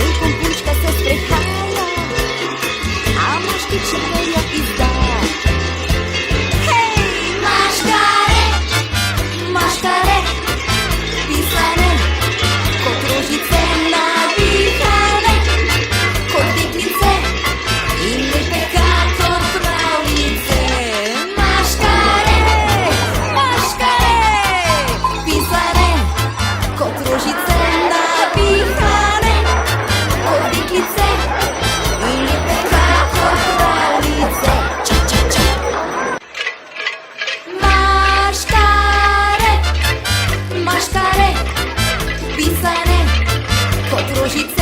šejkom punčka se sprehaja, a moški čekajo izda. Hej, maškare, maškare, pisane, kot rožice navihane, kot deklice in lepe kakor pravljice. Maškare, maškare, pisane, kot rožice navihane, kot deklice in lepe kakor pravljice. Ča, ča, ča. Maškare, maškare, pisane, kot rožice